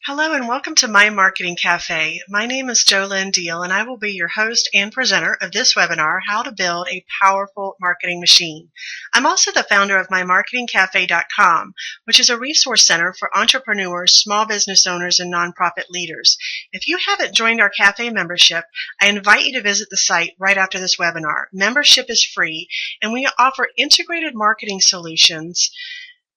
Hello and welcome to My Marketing Cafe. My name is JoLynn Deal and I will be your host and presenter of this webinar, How to Build a Powerful Marketing Machine. I'm also the founder of MyMarketingCafe.com, which is a resource center for entrepreneurs, small business owners, and nonprofit leaders. If you haven't joined our cafe membership, I invite you to visit the site right after this webinar. Membership is free and we offer integrated marketing solutions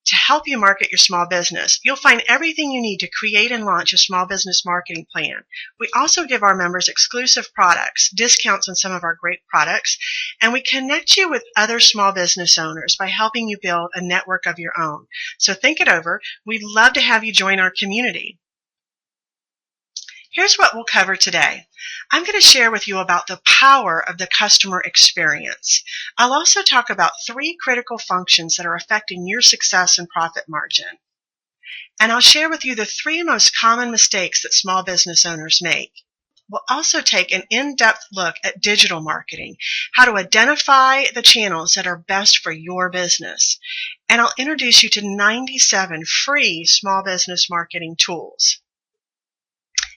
to help you market your small business. You'll find everything you need to create and launch a small business marketing plan. We also give our members exclusive products, discounts on some of our great products, and we connect you with other small business owners by helping you build a network of your own. So think it over. We'd love to have you join our community. Here's what we'll cover today. I'm going to share with you about the power of the customer experience. I'll also talk about 3 critical functions that are affecting your success and profit margin. And I'll share with you the 3 most common mistakes that small business owners make. We'll also take an in-depth look at digital marketing, how to identify the channels that are best for your business. And I'll introduce you to 97 free small business marketing tools.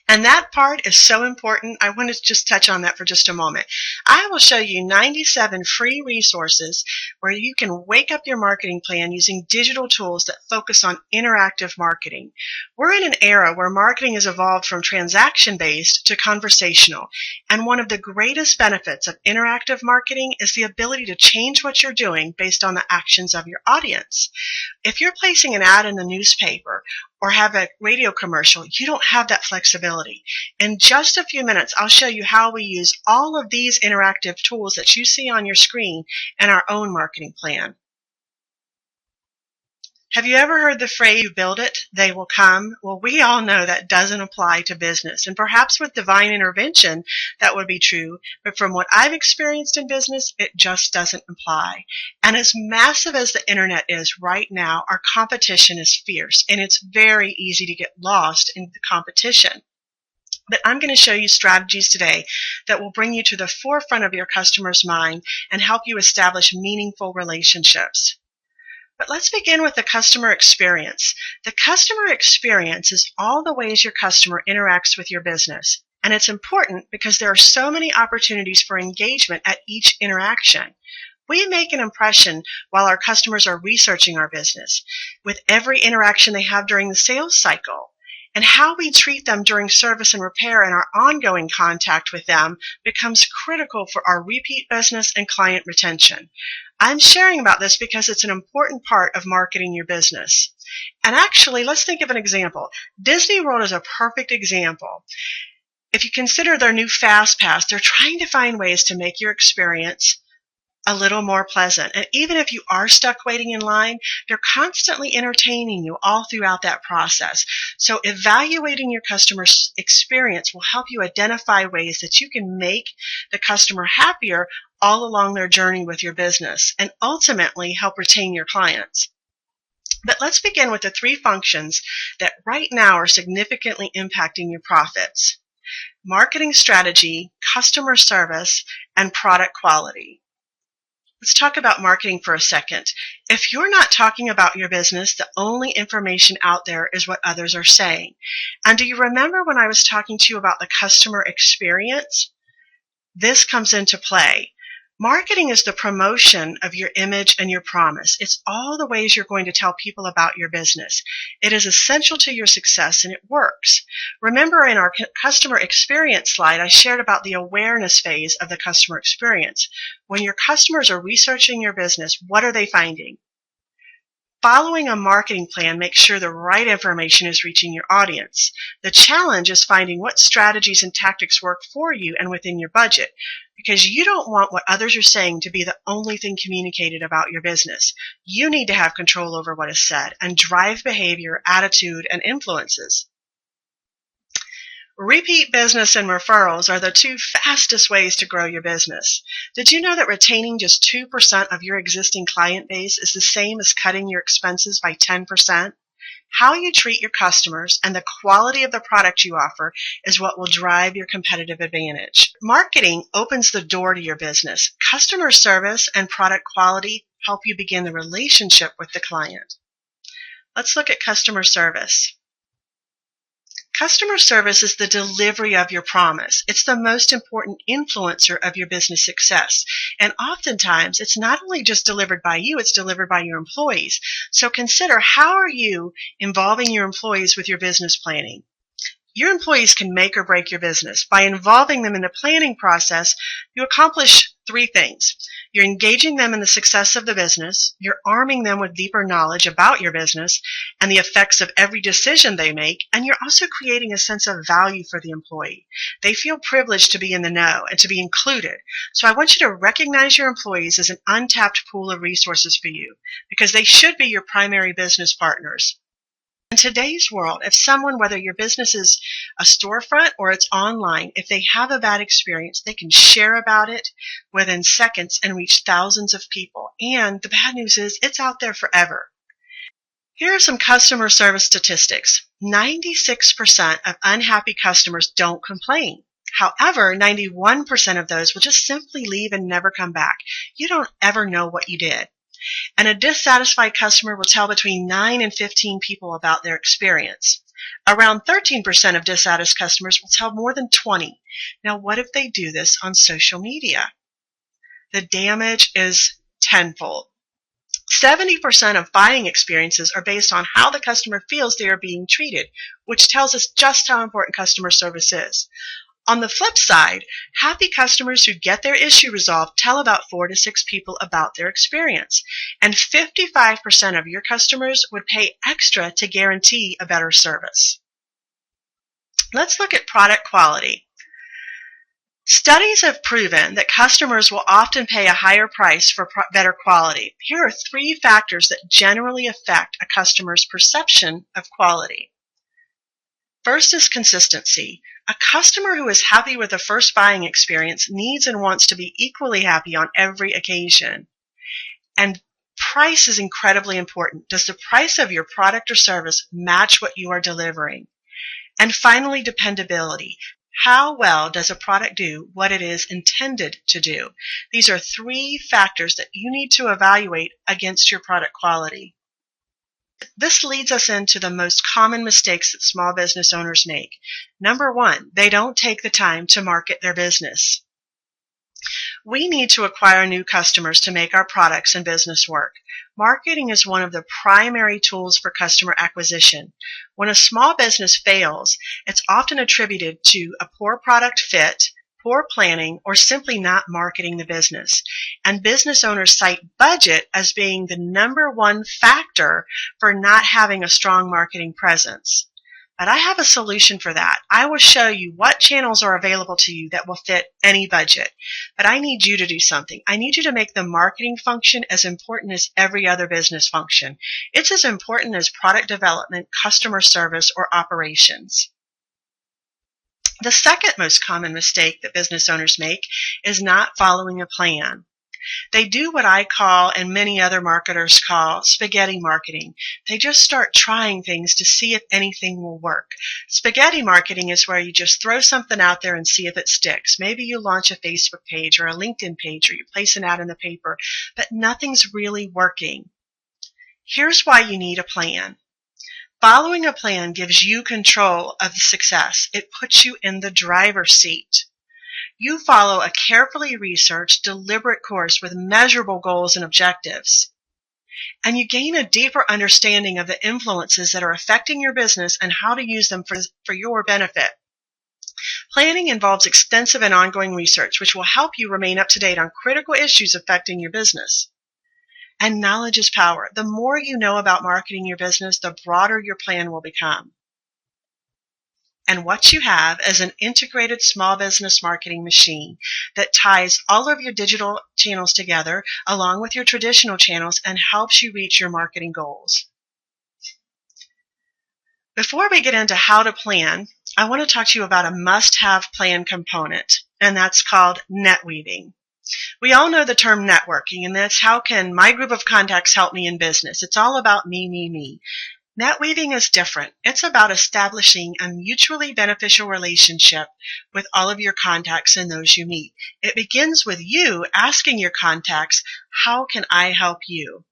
And that part is so important. I want to just touch on that for just a moment. I will show you 97 free resources where you can wake up your marketing plan using digital tools that focus on interactive marketing. We're in an era where marketing has evolved from transaction-based to conversational. And one of the greatest benefits of interactive marketing is the ability to change what you're doing based on the actions of your audience. If you're placing an ad in the newspaper or have a radio commercial, you don't have that flexibility. In just a few minutes, I'll show you how we use all of these interactive tools that you see on your screen in our own marketing plan. Have you ever heard the phrase, you build it, they will come? Well, we all know that doesn't apply to business. And perhaps with divine intervention, that would be true. But from what I've experienced in business, it just doesn't apply. And as massive as the internet is right now, our competition is fierce. And it's very easy to get lost in the competition. But I'm going to show you strategies today that will bring you to the forefront of your customer's mind and help you establish meaningful relationships. But let's begin with the customer experience. The customer experience is all the ways your customer interacts with your business. And it's important because there are so many opportunities for engagement at each interaction. We make an impression while our customers are researching our business, with every interaction they have during the sales cycle. And how we treat them during service and repair and our ongoing contact with them becomes critical for our repeat business and client retention. I'm sharing about this because it's an important part of marketing your business. And actually, let's think of an example. Disney World is a perfect example. If you consider their new Fast Pass, they're trying to find ways to make your experience a little more pleasant. And even if you are stuck waiting in line, they're constantly entertaining you all throughout that process. So evaluating your customer's experience will help you identify ways that you can make the customer happier all along their journey with your business and ultimately help retain your clients. But let's begin with the 3 functions that right now are significantly impacting your profits: marketing strategy, customer service, and product quality. Let's talk about marketing for a second. If you're not talking about your business, the only information out there is what others are saying. And do you remember when I was talking to you about the customer experience? This comes into play. Marketing is the promotion of your image and your promise. It's all the ways you're going to tell people about your business. It is essential to your success and it works. Remember in our customer experience slide, I shared about the awareness phase of the customer experience. When your customers are researching your business, what are they finding? Following a marketing plan makes sure the right information is reaching your audience. The challenge is finding what strategies and tactics work for you and within your budget, because you don't want what others are saying to be the only thing communicated about your business. You need to have control over what is said and drive behavior, attitude, and influences. Repeat business and referrals are the 2 fastest ways to grow your business. Did you know that retaining just 2% of your existing client base is the same as cutting your expenses by 10%? How you treat your customers and the quality of the product you offer is what will drive your competitive advantage. Marketing opens the door to your business. Customer service and product quality help you begin the relationship with the client. Let's look at customer service. Customer service is the delivery of your promise. It's the most important influencer of your business success. And oftentimes, it's not only just delivered by you, it's delivered by your employees. So consider, how are you involving your employees with your business planning? Your employees can make or break your business. By involving them in the planning process, you accomplish three things. You're engaging them in the success of the business, you're arming them with deeper knowledge about your business and the effects of every decision they make, and you're also creating a sense of value for the employee. They feel privileged to be in the know and to be included. So I want you to recognize your employees as an untapped pool of resources for you, because they should be your primary business partners. In today's world, if someone, whether your business is a storefront or it's online, if they have a bad experience, they can share about it within seconds and reach thousands of people. And the bad news is it's out there forever. Here are some customer service statistics. 96% of unhappy customers don't complain. However, 91% of those will just simply leave and never come back. You don't ever know what you did. And a dissatisfied customer will tell between 9 and 15 people about their experience. Around 13% of dissatisfied customers will tell more than 20. Now, what if they do this on social media? The damage is tenfold. 70% of buying experiences are based on how the customer feels they are being treated, which tells us just how important customer service is. On the flip side, happy customers who get their issue resolved tell about 4 to 6 people about their experience. And 55% of your customers would pay extra to guarantee a better service. Let's look at product quality. Studies have proven that customers will often pay a higher price for better quality. Here are 3 factors that generally affect a customer's perception of quality. First is consistency. A customer who is happy with the first buying experience needs and wants to be equally happy on every occasion. And price is incredibly important. Does the price of your product or service match what you are delivering? And finally, dependability. How well does a product do what it is intended to do? These are 3 factors that you need to evaluate against your product quality. This leads us into the most common mistakes that small business owners make. Number 1, they don't take the time to market their business. We need to acquire new customers to make our products and business work. Marketing is one of the primary tools for customer acquisition. When a small business fails, it's often attributed to a poor product fit, poor planning, or simply not marketing the business. And business owners cite budget as being the number 1 factor for not having a strong marketing presence. But I have a solution for that. I will show you what channels are available to you that will fit any budget. But I need you to do something. I need you to make the marketing function as important as every other business function. It's as important as product development, customer service, or operations. The second most common mistake that business owners make is not following a plan. They do what I call, and many other marketers call, spaghetti marketing. They just start trying things to see if anything will work. Spaghetti marketing is where you just throw something out there and see if it sticks. Maybe you launch a Facebook page or a LinkedIn page, or you place an ad in the paper, but nothing's really working. Here's why you need a plan. Following a plan gives you control of the success. It puts you in the driver's seat. You follow a carefully researched, deliberate course with measurable goals and objectives. And you gain a deeper understanding of the influences that are affecting your business and how to use them for your benefit. Planning involves extensive and ongoing research, which will help you remain up to date on critical issues affecting your business. And knowledge is power. The more you know about marketing your business, the broader your plan will become. And what you have is an integrated small business marketing machine that ties all of your digital channels together along with your traditional channels and helps you reach your marketing goals. Before we get into how to plan, I want to talk to you about a must-have plan component, and that's called net weaving. We all know the term networking, and that's how can my group of contacts help me in business. It's all about me, me, me. Net weaving is different. It's about establishing a mutually beneficial relationship with all of your contacts and those you meet. It begins with you asking your contacts, how can I help you?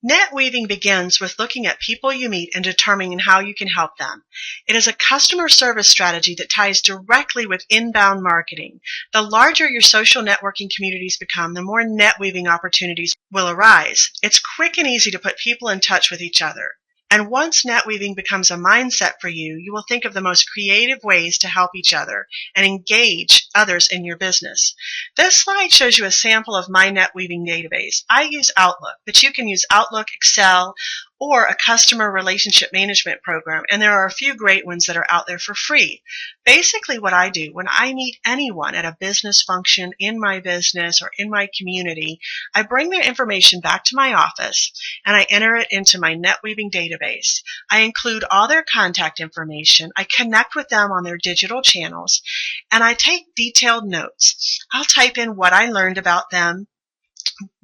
Net weaving begins with looking at people you meet and determining how you can help them. It is a customer service strategy that ties directly with inbound marketing. The larger your social networking communities become, the more net weaving opportunities will arise. It's quick and easy to put people in touch with each other. And once net weaving becomes a mindset for you, you will think of the most creative ways to help each other and engage others in your business. This slide shows you a sample of my net weaving database. I use Outlook, but you can use Outlook, Excel, or a customer relationship management program, and there are a few great ones that are out there for free. Basically what I do when I meet anyone at a business function in my business or in my community, I bring their information back to my office and I enter it into my NetWeaving database. I include all their contact information, I connect with them on their digital channels, and I take detailed notes. I'll type in what I learned about them,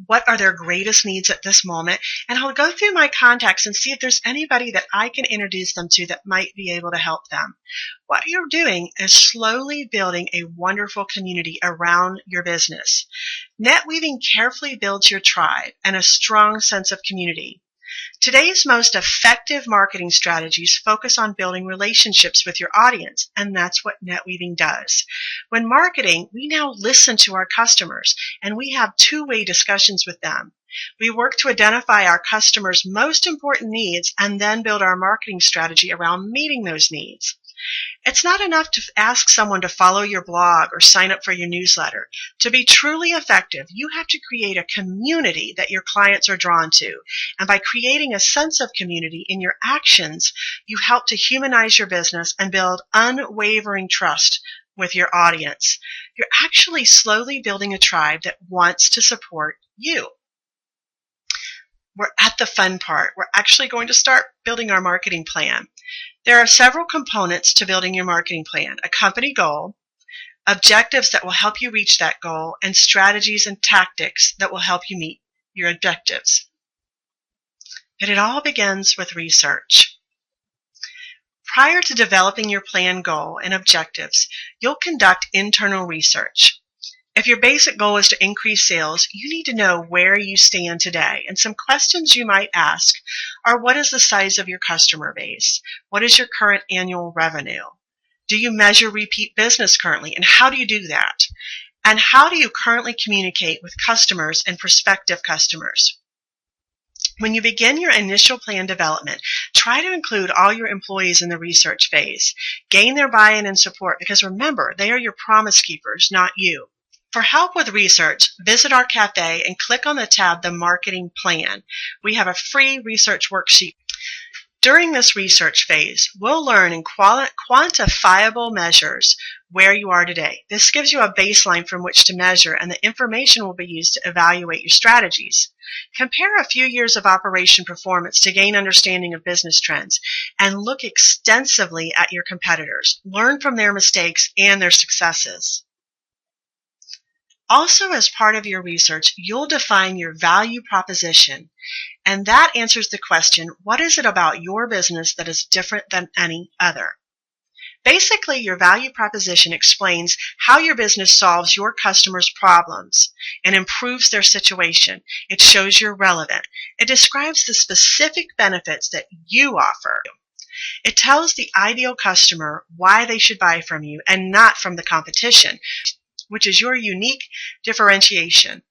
what are their greatest needs at this moment, and I'll go through my contacts and see if there's anybody that I can introduce them to that might be able to help them. What you're doing is slowly building a wonderful community around your business. NetWeaving carefully builds your tribe and a strong sense of community. Today's most effective marketing strategies focus on building relationships with your audience, and that's what NetWeaving does. When marketing, we now listen to our customers, and we have two-way discussions with them. We work to identify our customers' most important needs and then build our marketing strategy around meeting those needs. It's not enough to ask someone to follow your blog or sign up for your newsletter. To be truly effective, you have to create a community that your clients are drawn to. And by creating a sense of community in your actions, you help to humanize your business and build unwavering trust with your audience. You're actually slowly building a tribe that wants to support you. We're at the fun part. We're actually going to start building our marketing plan. There are several components to building your marketing plan: a company goal, objectives that will help you reach that goal, and strategies and tactics that will help you meet your objectives. But it all begins with research. Prior to developing your plan goal and objectives, you'll conduct internal research. If your basic goal is to increase sales, you need to know where you stand today. And some questions you might ask are: what is the size of your customer base? What is your current annual revenue? Do you measure repeat business currently? And how do you do that? And how do you currently communicate with customers and prospective customers? When you begin your initial plan development, try to include all your employees in the research phase. Gain their buy-in and support, because remember, they are your promise keepers, not you. For help with research, visit our cafe and click on the tab, The Marketing Plan. We have a free research worksheet. During this research phase, we'll learn in quantifiable measures where you are today. This gives you a baseline from which to measure, and the information will be used to evaluate your strategies. Compare a few years of operation performance to gain understanding of business trends, and look extensively at your competitors. Learn from their mistakes and their successes. Also, as part of your research, you'll define your value proposition, and that answers the question: what is it about your business that is different than any other? Basically, your value proposition explains how your business solves your customers' problems and improves their situation. It shows you're relevant. It describes the specific benefits that you offer. It tells the ideal customer why they should buy from you and not from the competition, which is your unique differentiation.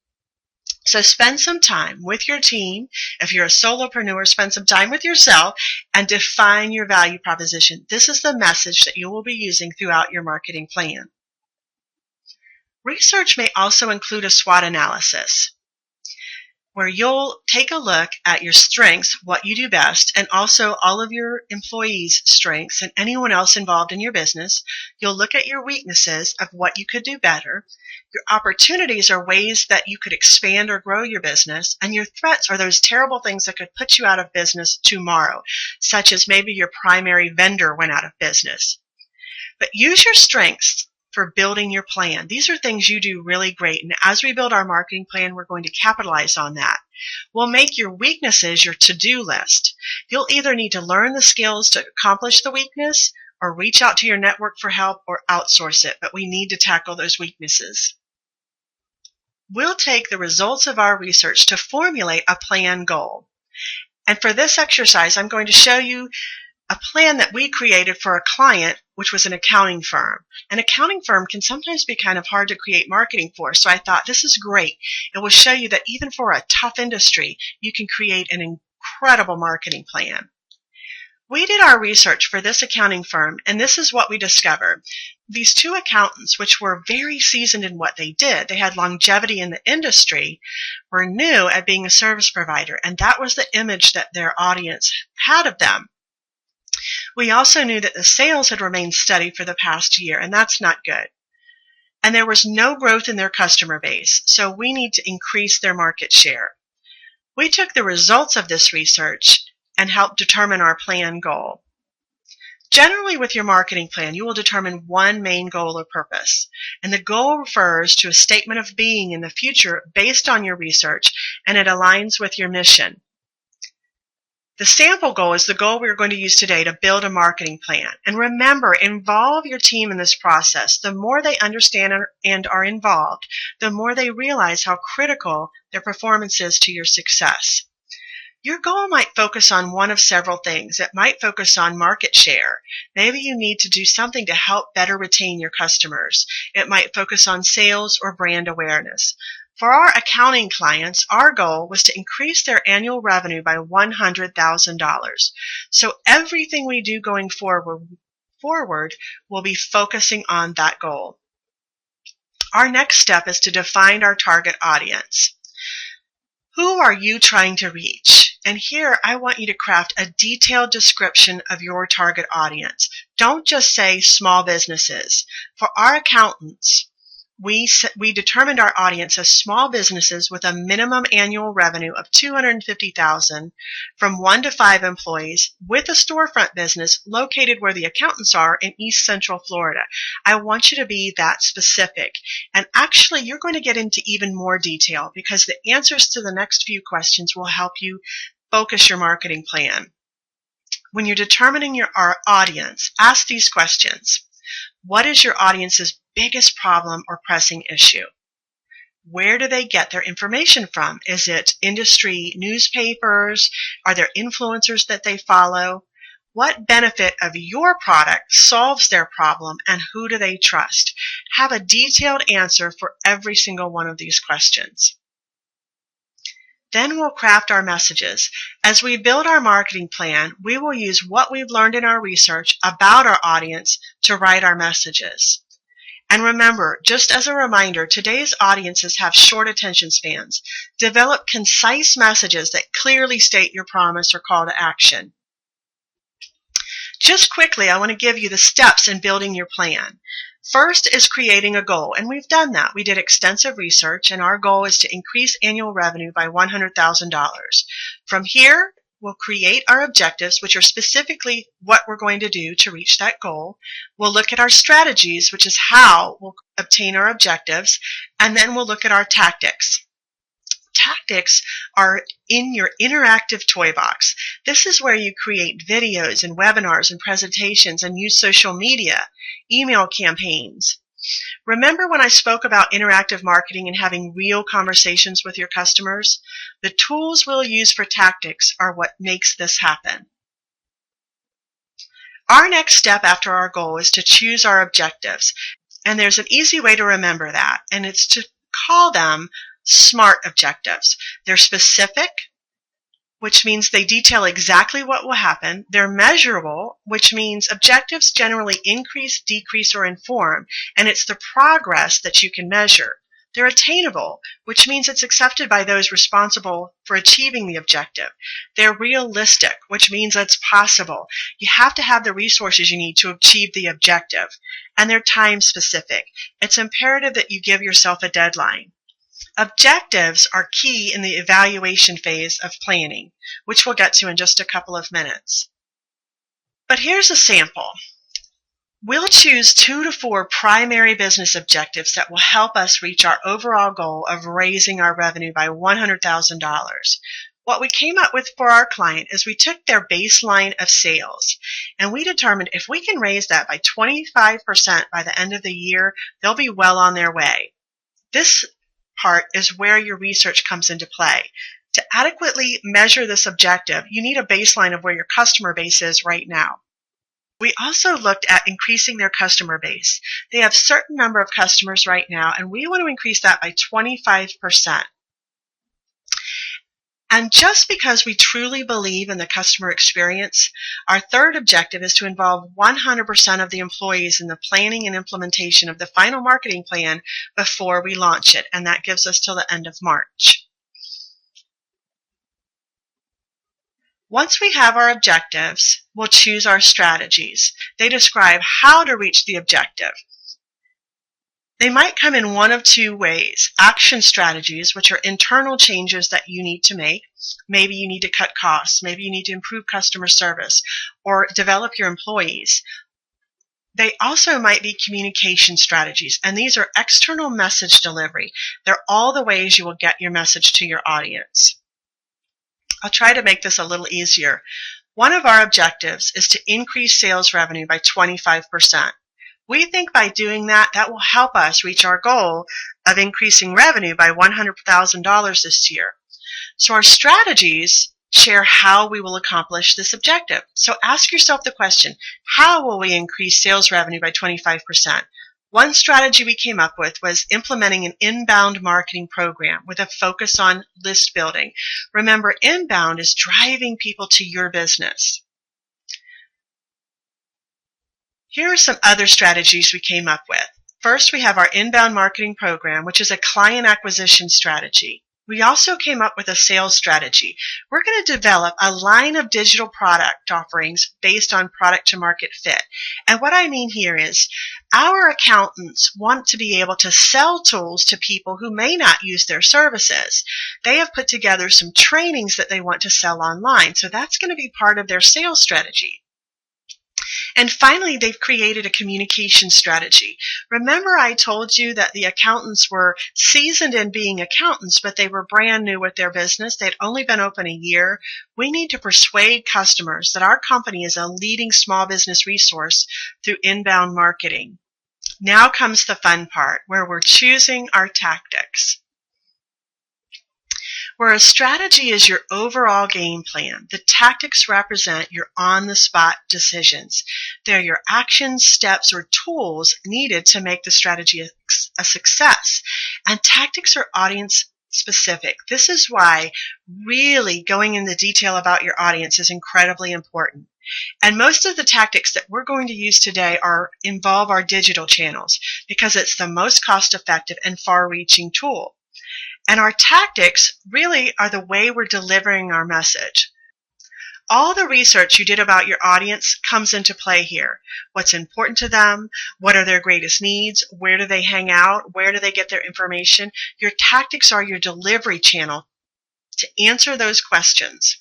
So spend some time with your team. If you're a solopreneur, spend some time with yourself and define your value proposition. This is the message that you will be using throughout your marketing plan. Research may also include a SWOT analysis, where you'll take a look at your strengths, what you do best, and also all of your employees' strengths and anyone else involved in your business. You'll look at your weaknesses of what you could do better. Your opportunities are ways that you could expand or grow your business, and your threats are those terrible things that could put you out of business tomorrow, such as maybe your primary vendor went out of business. But use your strengths for building your plan. These are things you do really great, and as we build our marketing plan, we're going to capitalize on that. We'll make your weaknesses your to-do list. You'll either need to learn the skills to accomplish the weakness, or reach out to your network for help, or outsource it, but we need to tackle those weaknesses. We'll take the results of our research to formulate a plan goal. And for this exercise, I'm going to show you a plan that we created for a client, which was an accounting firm. An accounting firm can sometimes be kind of hard to create marketing for, so I thought this is great. It will show you that even for a tough industry, you can create an incredible marketing plan. We did our research for this accounting firm, and this is what we discovered. These two accountants, which were very seasoned in what they did, they had longevity in the industry, were new at being a service provider, and that was the image that their audience had of them. We also knew that the sales had remained steady for the past year, and that's not good. And there was no growth in their customer base, so we need to increase their market share. We took the results of this research and helped determine our plan goal. Generally, with your marketing plan, you will determine one main goal or purpose, and the goal refers to a statement of being in the future based on your research, and it aligns with your mission. The sample goal is the goal we're going to use today to build a marketing plan. And remember, involve your team in this process. The more they understand and are involved, the more they realize how critical their performance is to your success. Your goal might focus on one of several things. It might focus on market share. Maybe you need to do something to help better retain your customers. It might focus on sales or brand awareness. For our accounting clients, our goal was to increase their annual revenue by $100,000. So everything we do going forward will be focusing on that goal. Our next step is to define our target audience. Who are you trying to reach? And here I want you to craft a detailed description of your target audience. Don't just say small businesses. For our accountants, we determined our audience as small businesses with a minimum annual revenue of $250,000 from 1 to 5 employees with a storefront business located where the accountants are in East Central Florida. I want you to be that specific. And actually, you're going to get into even more detail because the answers to the next few questions will help you focus your marketing plan. When you're determining our audience, ask these questions. What is your audience's biggest problem or pressing issue? Where do they get their information from? Is it industry newspapers? Are there influencers that they follow? What benefit of your product solves their problem, and who do they trust? Have a detailed answer for every single one of these questions. Then we'll craft our messages. As we build our marketing plan, we will use what we've learned in our research about our audience to write our messages. And remember, just as a reminder, today's audiences have short attention spans. Develop concise messages that clearly state your promise or call to action. Just quickly, I want to give you the steps in building your plan. First is creating a goal, and we've done that. We did extensive research, and our goal is to increase annual revenue by $100,000. From here, we'll create our objectives, which are specifically what we're going to do to reach that goal. We'll look at our strategies, which is how we'll obtain our objectives, and then we'll look at our tactics. Tactics are in your interactive toy box. This is where you create videos and webinars and presentations and use social media, email campaigns. Remember when I spoke about interactive marketing and having real conversations with your customers? The tools we'll use for tactics are what makes this happen. Our next step after our goal is to choose our objectives. And there's an easy way to remember that, and it's to call them SMART objectives. They're specific, which means they detail exactly what will happen. They're measurable, which means objectives generally increase, decrease, or inform, and it's the progress that you can measure. They're attainable, which means it's accepted by those responsible for achieving the objective. They're realistic, which means it's possible. You have to have the resources you need to achieve the objective. And they're time specific. It's imperative that you give yourself a deadline. Objectives are key in the evaluation phase of planning, which we'll get to in just a couple of minutes. But here's a sample. We'll choose 2 to 4 primary business objectives that will help us reach our overall goal of raising our revenue by $100,000. What we came up with for our client is we took their baseline of sales, and we determined if we can raise that by 25% by the end of the year, they'll be well on their way. This part is where your research comes into play. To adequately measure this objective, you need a baseline of where your customer base is right now. We also looked at increasing their customer base. They have a certain number of customers right now, and we want to increase that by 25%. And just because we truly believe in the customer experience, our third objective is to involve 100% of the employees in the planning and implementation of the final marketing plan before we launch it, and that gives us till the end of March. Once we have our objectives, we'll choose our strategies. They describe how to reach the objective. They might come in one of two ways. Action strategies, which are internal changes that you need to make. Maybe you need to cut costs. Maybe you need to improve customer service or develop your employees. They also might be communication strategies, and these are external message delivery. They're all the ways you will get your message to your audience. I'll try to make this a little easier. One of our objectives is to increase sales revenue by 25%. We think by doing that, that will help us reach our goal of increasing revenue by $100,000 this year. So our strategies share how we will accomplish this objective. So ask yourself the question, how will we increase sales revenue by 25%? One strategy we came up with was implementing an inbound marketing program with a focus on list building. Remember, inbound is driving people to your business. Here are some other strategies we came up with. First, we have our inbound marketing program, which is a client acquisition strategy. We also came up with a sales strategy. We're going to develop a line of digital product offerings based on product to market fit. And what I mean here is our accountants want to be able to sell tools to people who may not use their services. They have put together some trainings that they want to sell online. So that's going to be part of their sales strategy. And finally, they've created a communication strategy. Remember I told you that the accountants were seasoned in being accountants, but they were brand new with their business. They'd only been open a year. We need to persuade customers that our company is a leading small business resource through inbound marketing. Now comes the fun part, where we're choosing our tactics. Where a strategy is your overall game plan, the tactics represent your on-the-spot decisions. They're your actions, steps, or tools needed to make the strategy a success. And tactics are audience-specific. This is why really going into detail about your audience is incredibly important. And most of the tactics that we're going to use today involve our digital channels because it's the most cost-effective and far-reaching tool. And our tactics really are the way we're delivering our message. All the research you did about your audience comes into play here. What's important to them? What are their greatest needs? Where do they hang out? Where do they get their information? Your tactics are your delivery channel to answer those questions.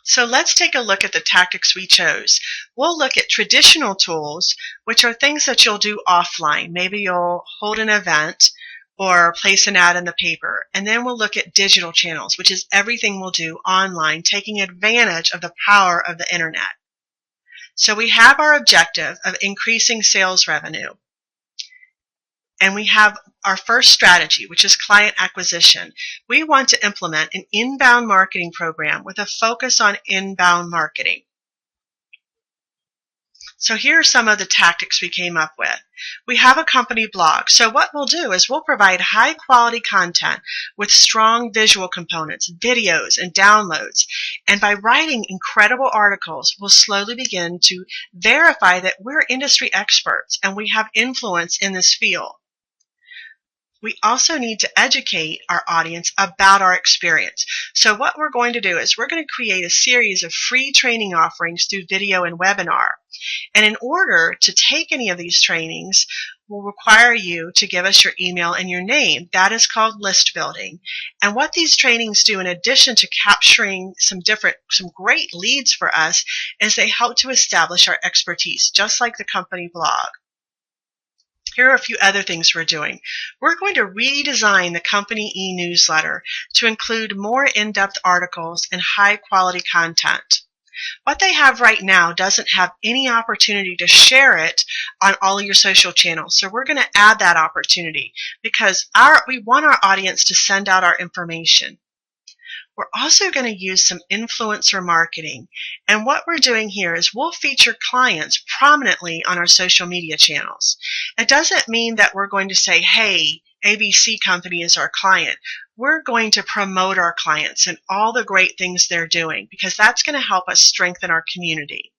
So let's take a look at the tactics we chose. We'll look at traditional tools, which are things that you'll do offline. Maybe you'll hold an event or place an ad in the paper. And then we'll look at digital channels, which is everything we'll do online, taking advantage of the power of the internet. So we have our objective of increasing sales revenue. And we have our first strategy, which is client acquisition. We want to implement an inbound marketing program with a focus on inbound marketing. So here are some of the tactics we came up with. We have a company blog. So what we'll do is we'll provide high quality content with strong visual components, videos, and downloads. And by writing incredible articles, we'll slowly begin to verify that we're industry experts and we have influence in this field. We also need to educate our audience about our experience. So what we're going to do is we're going to create a series of free training offerings through video and webinar. And in order to take any of these trainings, we'll require you to give us your email and your name. That is called list building. And what these trainings do, in addition to capturing some great leads for us, is they help to establish our expertise, just like the company blog. Here are a few other things we're doing. We're going to redesign the company e-newsletter to include more in-depth articles and high-quality content. What they have right now doesn't have any opportunity to share it on all of your social channels. So we're going to add that opportunity because we want our audience to send out our information. We're also going to use some influencer marketing. And what we're doing here is we'll feature clients prominently on our social media channels. It doesn't mean that we're going to say, hey, ABC company is our client. We're going to promote our clients and all the great things they're doing because that's going to help us strengthen our community.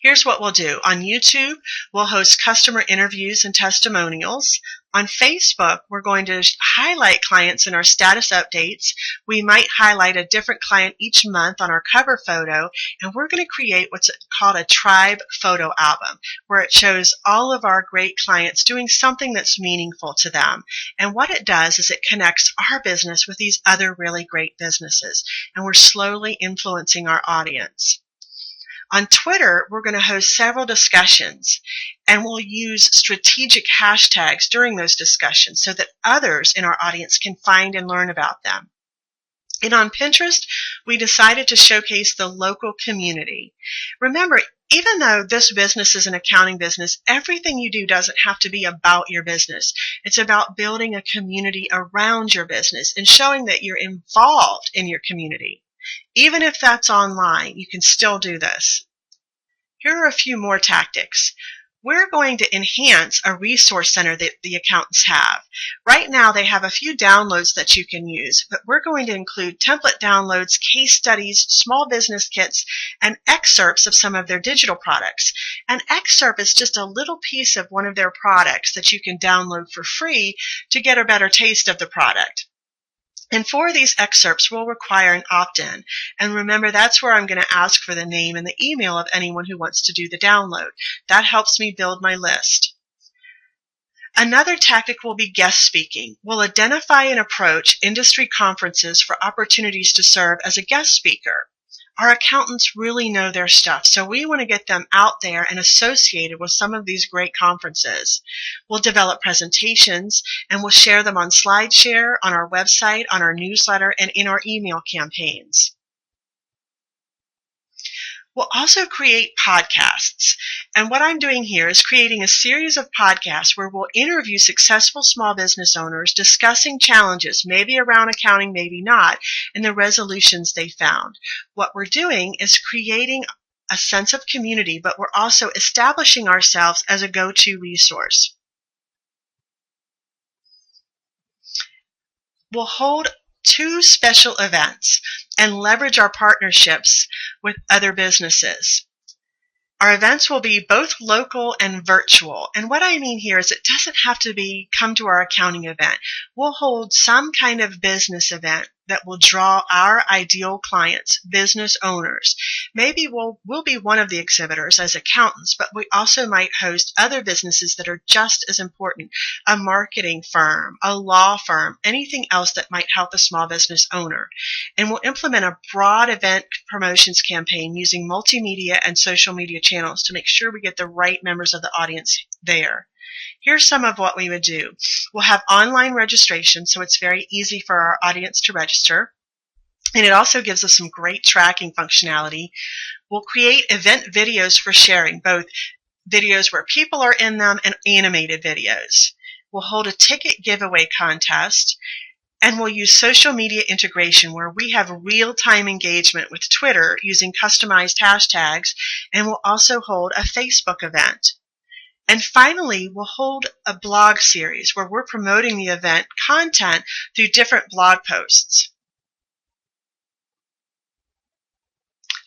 Here's what we'll do. On YouTube, we'll host customer interviews and testimonials. On Facebook, we're going to highlight clients in our status updates. We might highlight a different client each month on our cover photo, and we're going to create what's called a tribe photo album, where it shows all of our great clients doing something that's meaningful to them. And what it does is it connects our business with these other really great businesses, and we're slowly influencing our audience. On Twitter, we're going to host several discussions, and we'll use strategic hashtags during those discussions so that others in our audience can find and learn about them. And on Pinterest, we decided to showcase the local community. Remember, even though this business is an accounting business, everything you do doesn't have to be about your business. It's about building a community around your business and showing that you're involved in your community. Even if that's online, you can still do this. Here are a few more tactics. We're going to enhance a resource center that the accountants have. Right now, they have a few downloads that you can use, but we're going to include template downloads, case studies, small business kits, and excerpts of some of their digital products. An excerpt is just a little piece of one of their products that you can download for free to get a better taste of the product. And for these excerpts, we'll require an opt-in. And remember, that's where I'm going to ask for the name and the email of anyone who wants to do the download. That helps me build my list. Another tactic will be guest speaking. We'll identify and approach industry conferences for opportunities to serve as a guest speaker. Our accountants really know their stuff, so we want to get them out there and associated with some of these great conferences. We'll develop presentations, and we'll share them on SlideShare, on our website, on our newsletter, and in our email campaigns. We'll also create podcasts. And what I'm doing here is creating a series of podcasts where we'll interview successful small business owners discussing challenges, maybe around accounting, maybe not, and the resolutions they found. What we're doing is creating a sense of community, but we're also establishing ourselves as a go-to resource. We'll hold 2 special events and leverage our partnerships with other businesses. Our events will be both local and virtual. And what I mean here is it doesn't have to come to our accounting event. We'll hold some kind of business event that will draw our ideal clients, business owners. Maybe we'll be one of the exhibitors as accountants, but we also might host other businesses that are just as important, a marketing firm, a law firm, anything else that might help a small business owner. And we'll implement a broad event promotions campaign using multimedia and social media channels to make sure we get the right members of the audience there. Here's some of what we would do. We'll have online registration, so it's very easy for our audience to register. And it also gives us some great tracking functionality. We'll create event videos for sharing, both videos where people are in them and animated videos. We'll hold a ticket giveaway contest. And we'll use social media integration where we have real-time engagement with Twitter using customized hashtags. And we'll also hold a Facebook event. And finally, we'll hold a blog series where we're promoting the event content through different blog posts.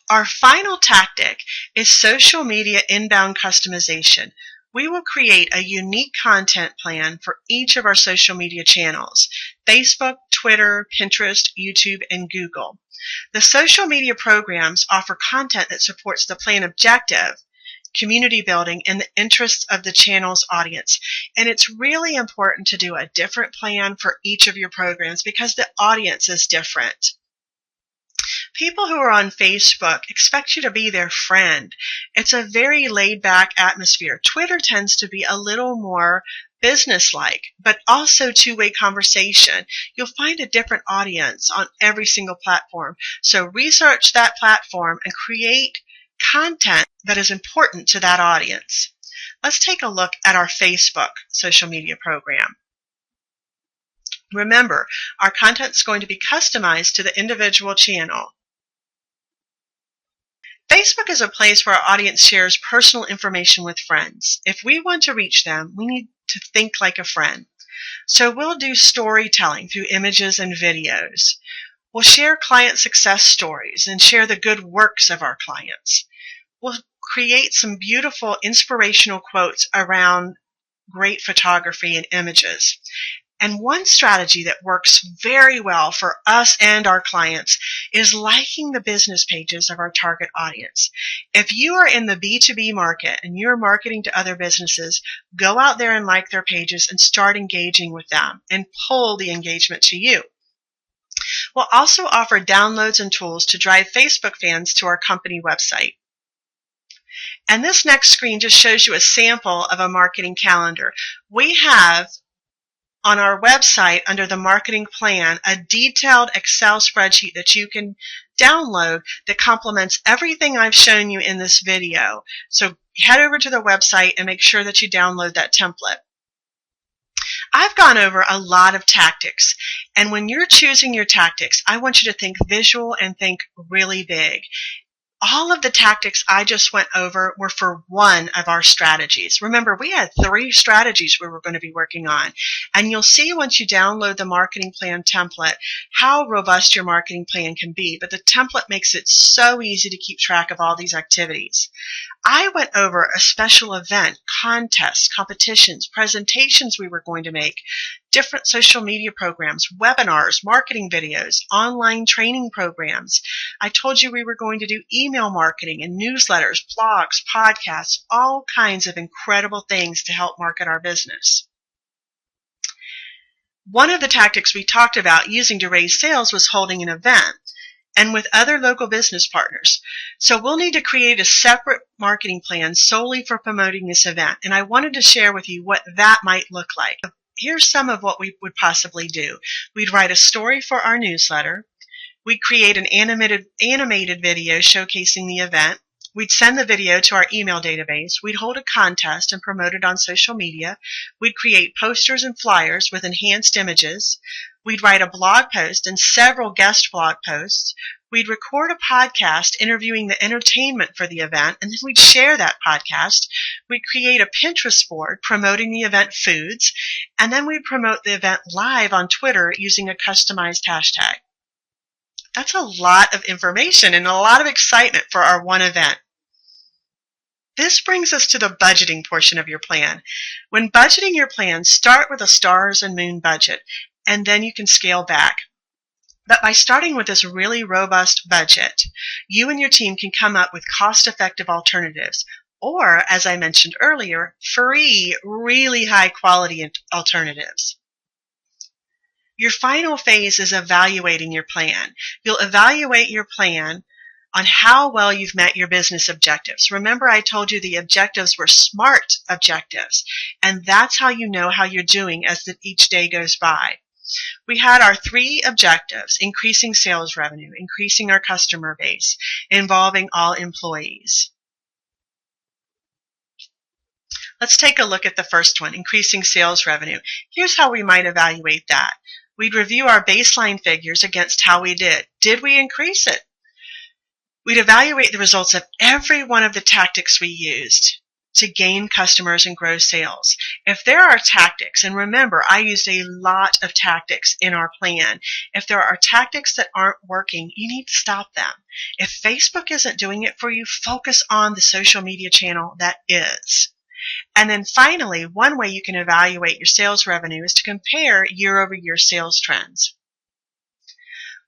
Our final tactic is social media inbound customization. We will create a unique content plan for each of our social media channels: Facebook, Twitter, Pinterest, YouTube, and Google. The social media programs offer content that supports the plan objective, community building, and the interests of the channel's audience. And it's really important to do a different plan for each of your programs because the audience is different. People who are on Facebook expect you to be their friend. It's a very laid-back atmosphere. Twitter tends to be a little more business-like, but also two-way conversation. You'll find a different audience on every single platform. So research that platform and create content that is important to that audience. Let's take a look at our Facebook social media program. Remember, our content is going to be customized to the individual channel. Facebook is a place where our audience shares personal information with friends. If we want to reach them, we need to think like a friend. So we'll do storytelling through images and videos. We'll share client success stories and share the good works of our clients. We'll create some beautiful inspirational quotes around great photography and images. And one strategy that works very well for us and our clients is liking the business pages of our target audience. If you are in the B2B market and you're marketing to other businesses, go out there and like their pages and start engaging with them and pull the engagement to you. We'll also offer downloads and tools to drive Facebook fans to our company website. And this next screen just shows you a sample of a marketing calendar. We have on our website, under the marketing plan, a detailed Excel spreadsheet that you can download that complements everything I've shown you in this video. So head over to the website and make sure that you download that template. I've gone over a lot of tactics, and when you're choosing your tactics, I want you to think visual and think really big. All of the tactics I just went over were for one of our strategies. Remember, we had 3 strategies we were going to be working on. And you'll see once you download the marketing plan template how robust your marketing plan can be. But the template makes it so easy to keep track of all these activities. I went over a special event, contests, competitions, presentations we were going to make, different social media programs, webinars, marketing videos, online training programs. I told you we were going to do email marketing and newsletters, blogs, podcasts, all kinds of incredible things to help market our business. One of the tactics we talked about using to raise sales was holding an event and with other local business partners. So we'll need to create a separate marketing plan solely for promoting this event, and I wanted to share with you what that might look like. Here's some of what we would possibly do. We'd write a story for our newsletter. We'd create an animated video showcasing the event. We'd send the video to our email database. We'd hold a contest and promote it on social media. We'd create posters and flyers with enhanced images. We'd write a blog post and several guest blog posts. We'd record a podcast interviewing the entertainment for the event, and then we'd share that podcast. We'd create a Pinterest board promoting the event foods, and then we'd promote the event live on Twitter using a customized hashtag. That's a lot of information and a lot of excitement for our one event. This brings us to the budgeting portion of your plan. When budgeting your plan, start with a stars and moon budget, and then you can scale back. But by starting with this really robust budget, you and your team can come up with cost-effective alternatives, or, as I mentioned earlier, free, really high-quality alternatives. Your final phase is evaluating your plan. You'll evaluate your plan on how well you've met your business objectives. Remember, I told you the objectives were SMART objectives, and that's how you know how you're doing as each day goes by. We had our 3 objectives: increasing sales revenue, increasing our customer base, involving all employees. Let's take a look at the first one, increasing sales revenue. Here's how we might evaluate that. We'd review our baseline figures against how we did. Did we increase it? We'd evaluate the results of every one of the tactics we used to gain customers and grow sales. If there are tactics, and remember, I used a lot of tactics in our plan. If there are tactics that aren't working, you need to stop them. If Facebook isn't doing it for you, focus on the social media channel that is. And then finally, one way you can evaluate your sales revenue is to compare year-over-year sales trends.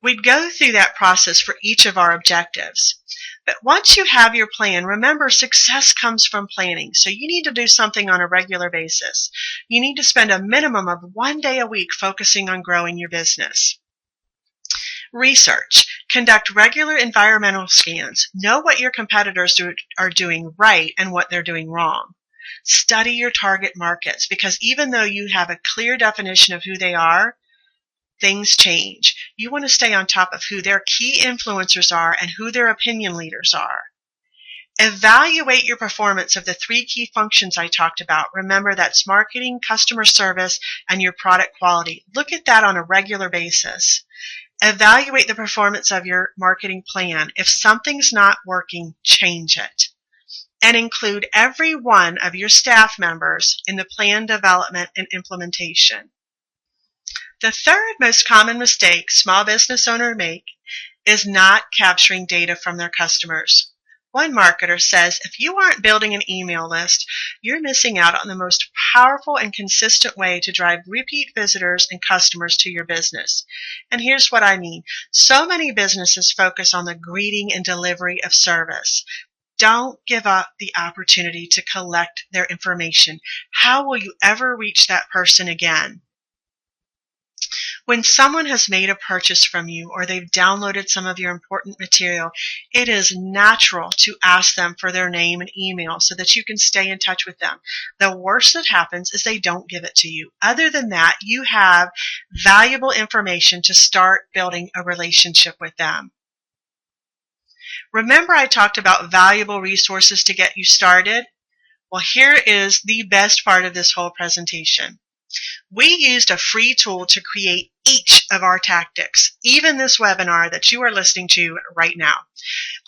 We'd go through that process for each of our objectives. But once you have your plan, remember, success comes from planning. So you need to do something on a regular basis. You need to spend a minimum of 1 day a week focusing on growing your business. Research. Conduct regular environmental scans. Know what your competitors are doing right and what they're doing wrong. Study your target markets, because even though you have a clear definition of who they are, things change. You want to stay on top of who their key influencers are and who their opinion leaders are. Evaluate your performance of the 3 key functions I talked about. Remember, that's marketing, customer service, and your product quality. Look at that on a regular basis. Evaluate the performance of your marketing plan. If something's not working, change it. And include every one of your staff members in the plan development and implementation. The third most common mistake small business owners make is not capturing data from their customers. One marketer says, if you aren't building an email list, you're missing out on the most powerful and consistent way to drive repeat visitors and customers to your business. And here's what I mean. So many businesses focus on the greeting and delivery of service. Don't give up the opportunity to collect their information. How will you ever reach that person again? When someone has made a purchase from you or they've downloaded some of your important material, it is natural to ask them for their name and email so that you can stay in touch with them. The worst that happens is they don't give it to you. Other than that, you have valuable information to start building a relationship with them. Remember I talked about valuable resources to get you started? Well, here is the best part of this whole presentation. We used a free tool to create each of our tactics, even this webinar that you are listening to right now.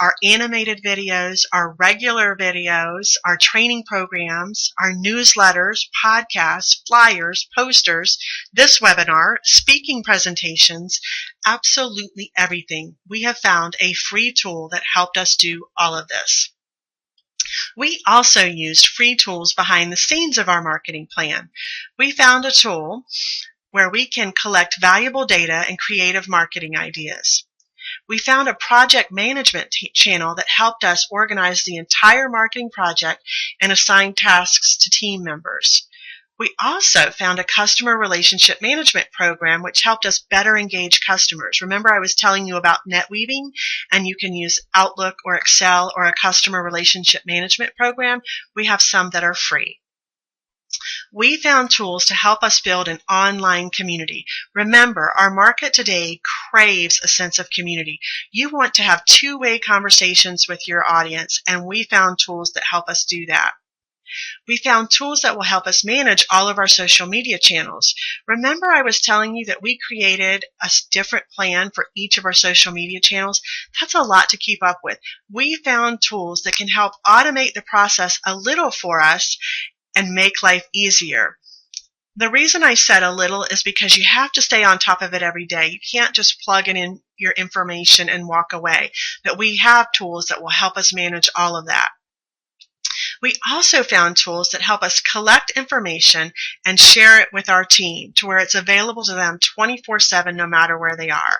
Our animated videos, our regular videos, our training programs, our newsletters, podcasts, flyers, posters, this webinar, speaking presentations, absolutely everything. We have found a free tool that helped us do all of this. We also used free tools behind the scenes of our marketing plan. We found a tool where we can collect valuable data and creative marketing ideas. We found a project management channel that helped us organize the entire marketing project and assign tasks to team members. We also found a customer relationship management program which helped us better engage customers. Remember I was telling you about net weaving, and you can use Outlook or Excel or a customer relationship management program. We have some that are free. We found tools to help us build an online community. Remember, our market today craves a sense of community. You want to have two-way conversations with your audience, and we found tools that help us do that. We found tools that will help us manage all of our social media channels. Remember I was telling you that we created a different plan for each of our social media channels? That's a lot to keep up with. We found tools that can help automate the process a little for us and make life easier. The reason I said a little is because you have to stay on top of it every day. You can't just plug in your information and walk away. But we have tools that will help us manage all of that. We also found tools that help us collect information and share it with our team to where it's available to them 24/7 no matter where they are.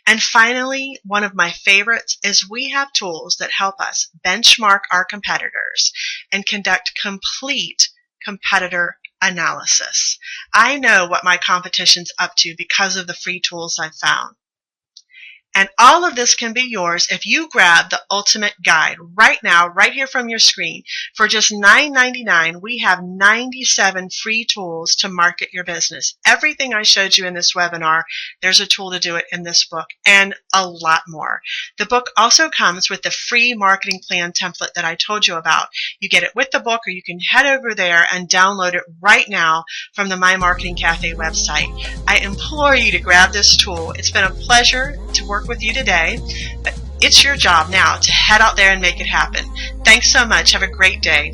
And finally, one of my favorites is we have tools that help us benchmark our competitors and conduct complete competitor analysis. I know what my competition's up to because of the free tools I've found. And all of this can be yours if you grab the Ultimate Guide right now, right here from your screen. For just $9.99, we have 97 free tools to market your business. Everything I showed you in this webinar, there's a tool to do it in this book, and a lot more. The book also comes with the free marketing plan template that I told you about. You get it with the book, or you can head over there and download it right now from the My Marketing Cafe website. I implore you to grab this tool. It's been a pleasure to work with you today, but it's your job now to head out there and make it happen. Thanks so much. Have a great day.